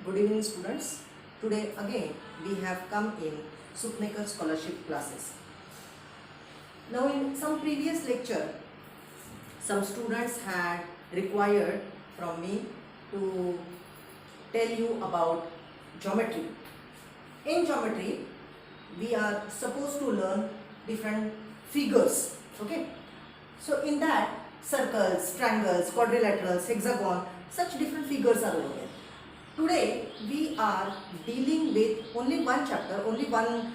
Good evening students. Today again we have come in Supmaker scholarship classes. Now in some previous lecture some students had required from me to tell you about geometry. In geometry we are supposed to learn different figures. Okay. So in that circles, triangles, quadrilaterals, hexagon, such different figures are over there. Today we are dealing with only one chapter, only one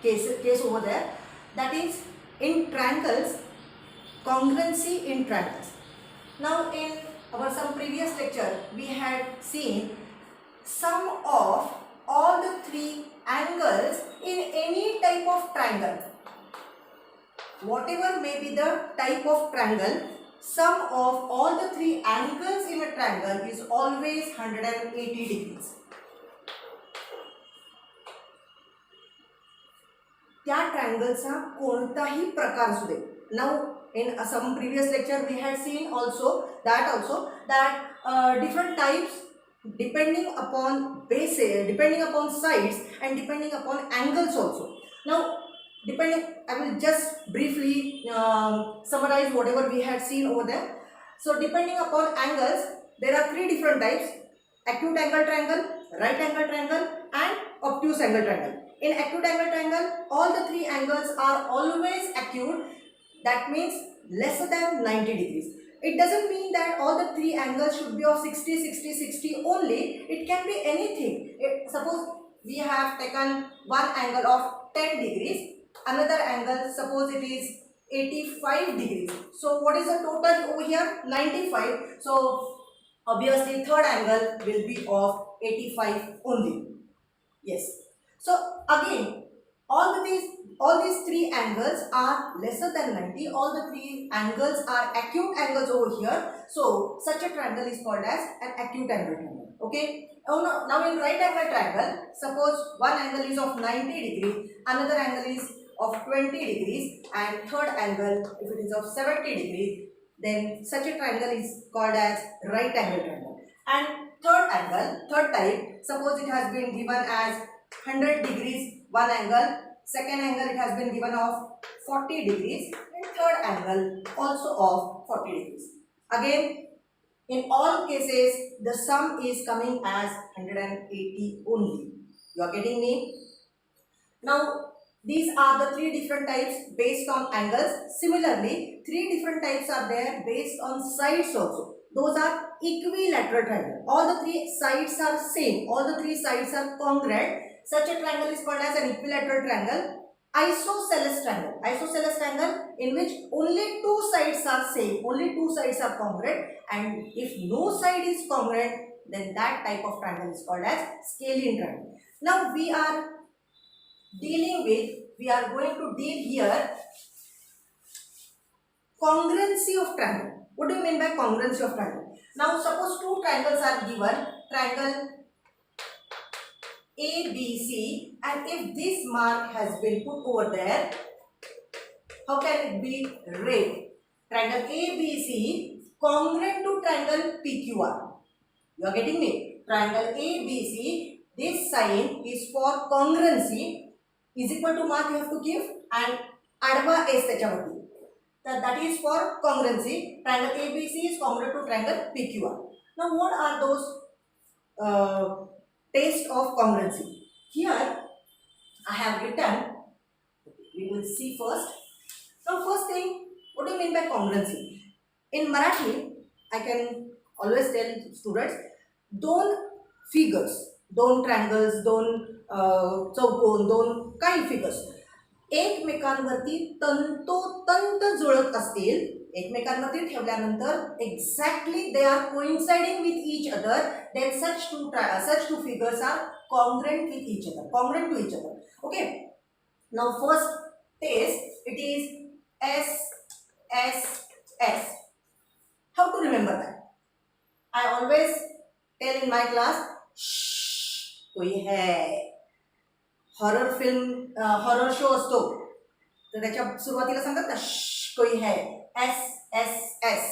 case over there, that is in triangles, congruency in triangles. Now in our some previous lecture we had seen sum of all the three angles in any type of triangle. Whatever may be the type of triangle, sum of all the three angles in a triangle is always 180 degrees. त्या ट्रायंगलचा कोणताही प्रकार असू दे. Now in some previous lecture we had seen also that different types depending upon bases, depending upon sides and depending upon angles also. Now I will just briefly summarize whatever we had seen over there. So depending upon angles, there are three different types: acute angle triangle, right angle triangle and obtuse angle triangle. In acute angle triangle, all the three angles are always acute. That means lesser than 90 degrees. It doesn't mean that all the three angles should be of 60, 60, 60 only. It can be anything. Suppose we have taken one angle of 10 degrees. Another angle, suppose it is 85 degrees. So what is the total over here? 95. So obviously third angle will be of 85 only. Yes. So again, all these three angles are lesser than 90. All the three angles are acute angles over here. So such a triangle is called as an acute angle triangle. Okay. Now in right angle triangle, suppose one angle is of 90 degrees, another angle is of 20 degrees and third angle, if it is of 70 degrees, then such a triangle is called as right angle triangle. And third angle, third type, suppose it has been given as 100 degrees one angle, second angle it has been given of 40 degrees and third angle also of 40 degrees. Again, in all cases the sum is coming as 180 only. You are getting me? Now these are the three different types based on angles. Similarly, three different types are there based on sides also. Those are equilateral triangle. All the three sides are same. All the three sides are congruent. Such a triangle is called as an equilateral triangle. Isosceles triangle. Isosceles triangle in which only two sides are same. Only two sides are congruent. And if no side is congruent, then that type of triangle is called as scalene triangle. Now we are going to deal here congruency of triangle. What do you mean by congruency of triangle? Now suppose two triangles are given, triangle ABC, and if this mark has been put over there, how can it be red? Triangle ABC congruent to triangle PQR. You are getting me? Triangle ABC, this sign is for congruency, is equal to mark you have to give and adva s त्याच्यावरती. That is for congruency. Triangle ABC is congruent to triangle PQR. Now what are those taste of congruency? Here I have written, we will see first. Now first thing, what do you mean by congruency? In Marathi, I can always tell students, दोन figures, दोन triangles, दोन चौकोन, दोन काही figures एकमेकांवरती तंतोतंत जुळत असतील, एकमेकांवरती ठेवल्यानंतर exactly they are coinciding with each other, then such two figures are congruent with each other, congruent to each other. Okay. Now first test, it is SSS. How to remember that? I always tell in my class, shh, कोई है. Horror film horror show असतो तर त्याच्या सुरुवातीला सांगतात ना, शh, कोई है. SSS.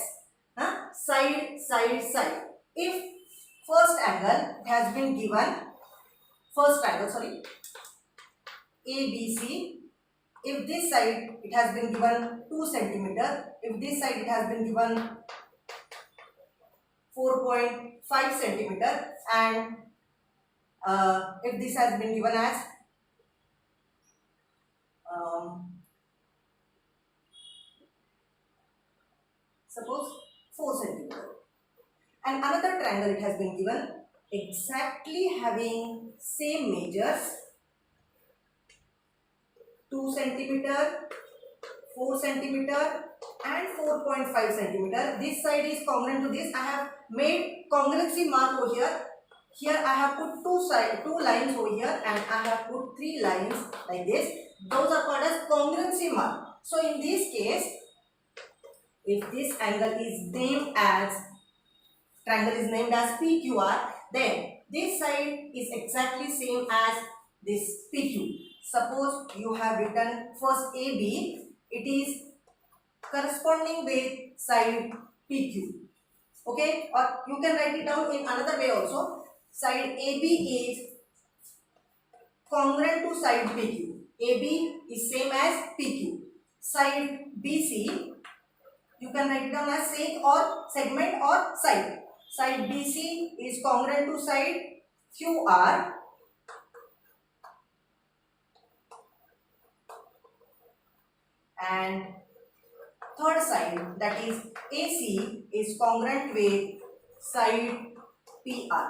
Side, side, side. If first angle it has been given, first triangle, sorry, ABC. If this side it has been given 2 centimeter, if this side it has been given 4.5 centimeter, and if this has been given as suppose 4 centimeter, and another triangle it has been given exactly having same measures, 2 centimeter, 4 centimeter and 4.5 centimeter. This side is congruent to this. I have made congruency mark over here. Here I have put two lines over here, and I have put 3 lines like this. Those are called as congruency mark. So in this case, if this angle is named as, triangle is named as PQR, then this side is exactly same as this PQ. Suppose you have written first AB, it is corresponding with side PQ. Okay, or you can write it down in another way also. Side AB is congruent to side PQ. AB is same as PQ. Side BC, you can write it down as seg or segment or side. Side BC is congruent to side QR. And third side, that is AC, is congruent with side PR.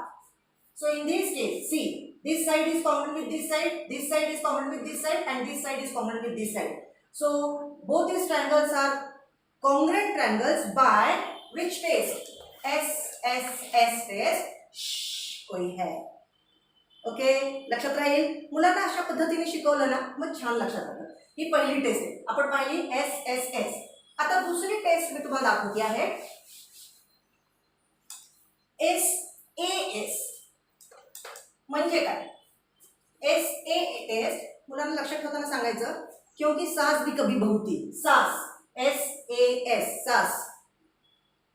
So in this case, see, this side is congruent with this side is congruent with this side, and this side is congruent with this side. So both these triangles are congruent triangles by which test? SSS test. कोई है okay, लक्षात राहील. मुलांना अशा पद्धतीने शिकवलं ना मग छान लक्षात राहतं. ही पहिली टेस्ट आहे, आपण पाहिली SSS. आता दुसरी टेस्ट मी तुम्हाला दाखवते आहे SAS. म्हणजे काय? SA टेस्ट मुलांना लक्षात ठेवताना सांगायचं, क्योंकि सास भी कभी बहू थी. सास, SAS, सास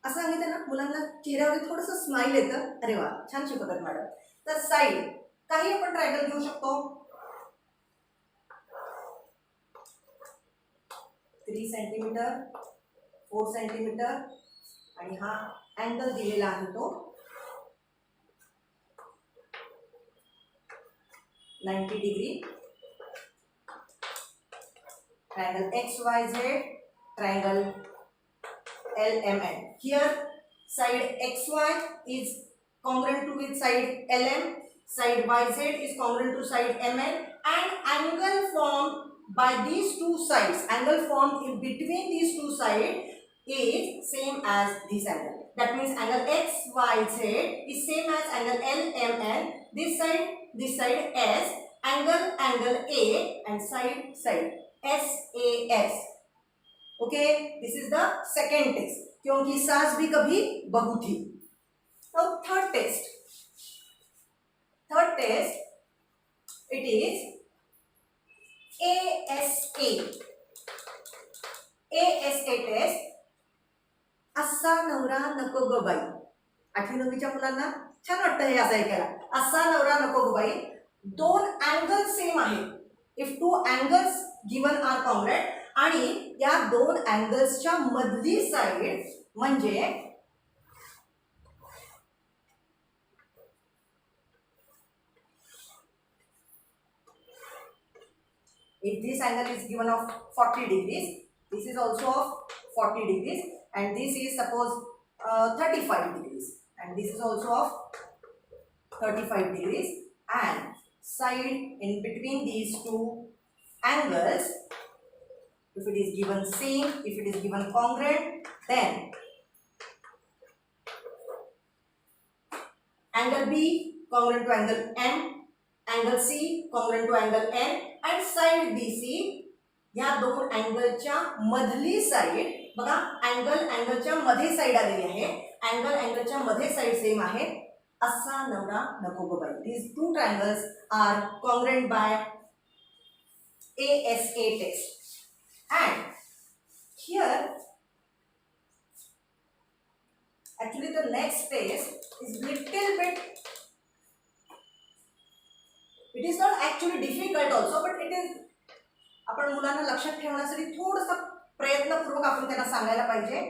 असं सांगितलं ना, मुलांना चेहऱ्यावर थोडंसं स्माइल येतं. अरे वा, छान शिकवतात मॅडम. तर साईड काही आपण ट्रायंगल घेऊ शकतो. 3 सेंटीमीटर, 4 सेंटीमीटर, आणि हा अँगल दिलेला आहे तो 90 degree. Triangle XYZ, triangle LMN. Here side XY is congruent to with side LM, side YZ is congruent to side MN, and angle formed by these two sides, angle formed in between these two sides is same as this angle. That means angle XYZ is same as angle LMN. This side S, angle A, and side SAS. Okay, this is the second test, क्योंकि सास भी कभी बहू थी. Now third test it is ASA test. असा नवरा नको ग बाई. 8वी 9वीच्या मुलांना छान वाटतं हे असं ऐकायला. असा नवरा नको ग बाई. 2 अँगल सेम आहेत. If 2 angles given are congruent, आणि या 2 अँगल्सच्या मधली साइड म्हणजे if this angle is given of 40 degrees, this is also of 40 degrees, and this is suppose 35 degrees, and this is also of 35 degrees, and side in between these two angles, if it is given same, if it is given congruent, then angle B congruent to angle M, angle C congruent to angle N, and side BC, या 2 अँगलच्या मधली side बघा, अँगलच्या मध्ये side आलेली आहे. अँगलच्या मध्ये side same आहे. असा नवरा नको ग by. these 2 triangles are congruent by ASA test. And here actually the next test is little bit actually difficult also, but it is, आपण मुलांना लक्षात ठेवण्यासाठी थोडंसं प्रयत्नपूर्वक आपण त्यांना सांगायला पाहिजे.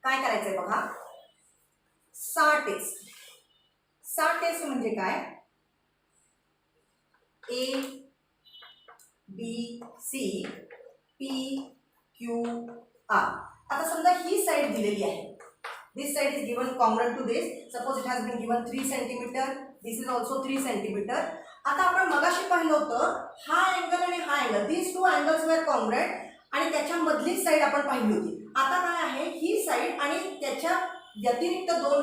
काय करायचंय बघा, सा टेस्ट. सा टेस्ट म्हणजे काय, A B C P Q R. आता समजा ही साईड दिलेली आहे, this side is given congruent to this. Suppose it has been given 3 centimetre, this is also 3 centimetre. आता आपण मगाशी पाहिलं होतं हा अँगल आणि हा angle, these 2 angles were congruent, आणि त्याच्या मधली साईड आपण पाहिली होती. आता काय आहे, ही साईड आणि त्याच्या व्यतिरिक्त 2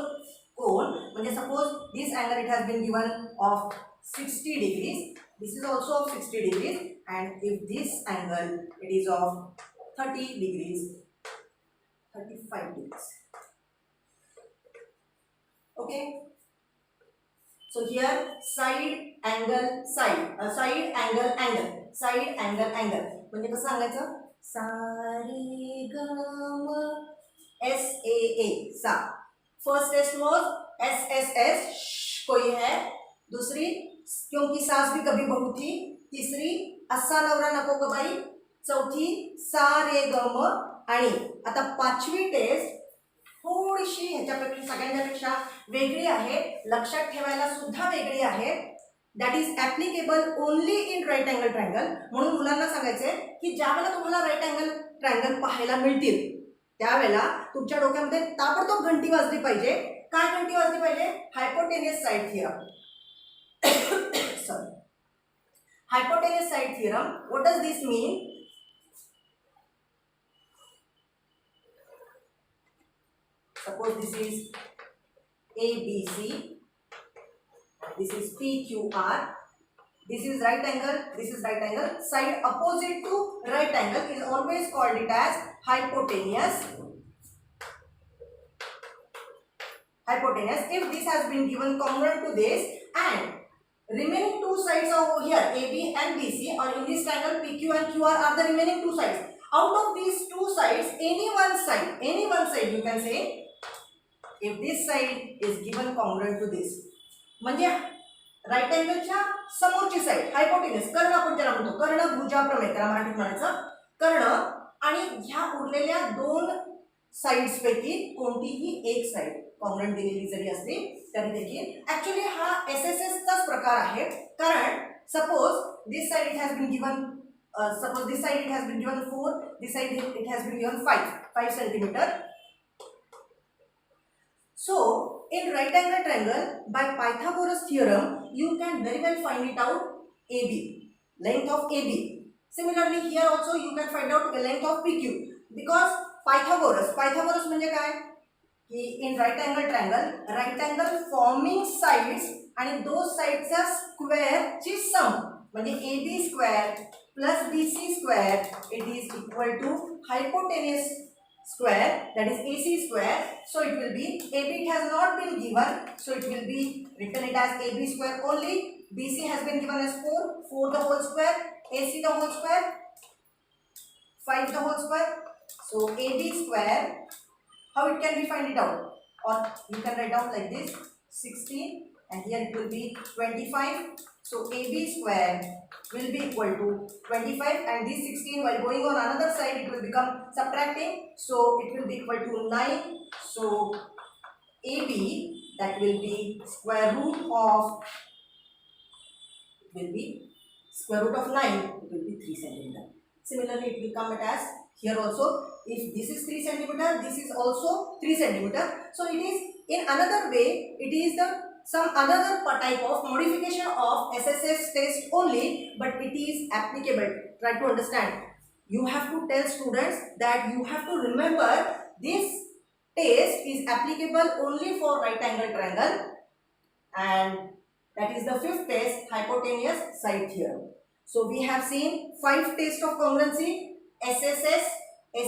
कोन, म्हणजे suppose this angle it has been given of 60 degrees, this is also of 60 degrees, and if this angle it is of 30 degrees, 35 degrees. Okay, so here side angle side, side angle angle, side angle angle म्हणजे कसं सांगायचं, सा रे ग म S A A सा. First test was S S S, कोई है. दूसरी क्योंकि सास भी कभी बहू थी. तिसरी असा नवरा नको ग बाई. चौथी सा रे ग म. आणि आता 5वी टेस्ट थोडीशी ह्याच्यापेक्षा सगळ्यांच्यापेक्षा वेगळी आहे, लक्षात ठेवायला सुद्धा वेगळी आहे. That is applicable only in right angle triangle. म्हणून मुलांना सांगायचंय की ज्यावेळेला तुम्हाला राईट अँगल ट्रायंगल पाहायला मिळतील त्यावेळेला तुमच्या डोक्यामध्ये ताबडतोब घंटी वाजली पाहिजे. काय घंटी वाजली पाहिजे, hypotenuse side theorem. Sorry, hypotenuse side theorem. What does this mean? Suppose this is ABC, this is PQR, this is right angle, this is right angle. Side opposite to right angle is always called it as hypotenuse. Hypotenuse. If this has been given congruent to this and remaining 2 sides over here, AB and BC, or in this triangle PQ and QR are the remaining 2 sides. Out of these 2 sides, any one side you can say, if this side is given congruent to this, म्हणजे right अँगलच्या समोरची side हायपोटेन्यूस, कर्ण आपण त्याला म्हणतो, कर्ण भुजाप्रमेय त्याला मराठीत म्हणायचं. कर्ण आणि ह्या उरलेल्या 2 साइड्स पैकी कोणतीही एक साइड कॉन्ग्रंट दिलेली जरी असली तरी देखील ऍक्च्युली हा SSS चाच प्रकार आहे. कारण suppose this side it has been given, suppose this side it has been given 4, this side it has been given 5 centimeter. So in right angle triangle, by Pythagoras theorem you can very well find it out AB, length of AB. Similarly here also you can find out the length of PQ, because Pythagoras म्हणजे काय की in right angle triangle, right angle forming sides आणि दोन साइडचा square ची sum म्हणजे AB square plus BC square it is equal to hypotenuse square, that is AC square. So it will be AB, it has not been given, so it will be written it as AB square only. BC has been given as 4 the whole square, AC the whole square, 5 the whole square. So AB square, how it can be find it out, or you can write down like this 16 and here it will be 25. So AB square will be equal to 25 and this 16 while going on another side it will become subtracting, so it will be equal to 9. So AB, that will be square root of 9, it will be 3 centimeter. Similarly it will come as here also, if this is 3 centimeter, this is also 3 centimeter. So it is in another way, it is the some another type of modification of SSS test only, but it is applicable. Try to understand. You have to tell students that you have to remember this test is applicable only for right angle triangle, and that is the fifth test, hypotenuse side theorem. So we have seen 5 tests of congruency: SSS,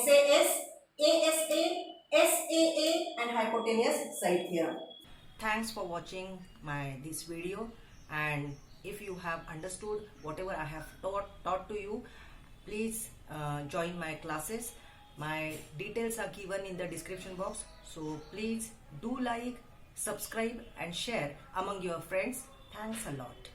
SAS, ASA, SAA and hypotenuse side theorem. Thanks for watching this video, and if you have understood whatever I have taught to you, please join my classes. My details are given in the description box, so please do like, subscribe and share among your friends. Thanks a lot.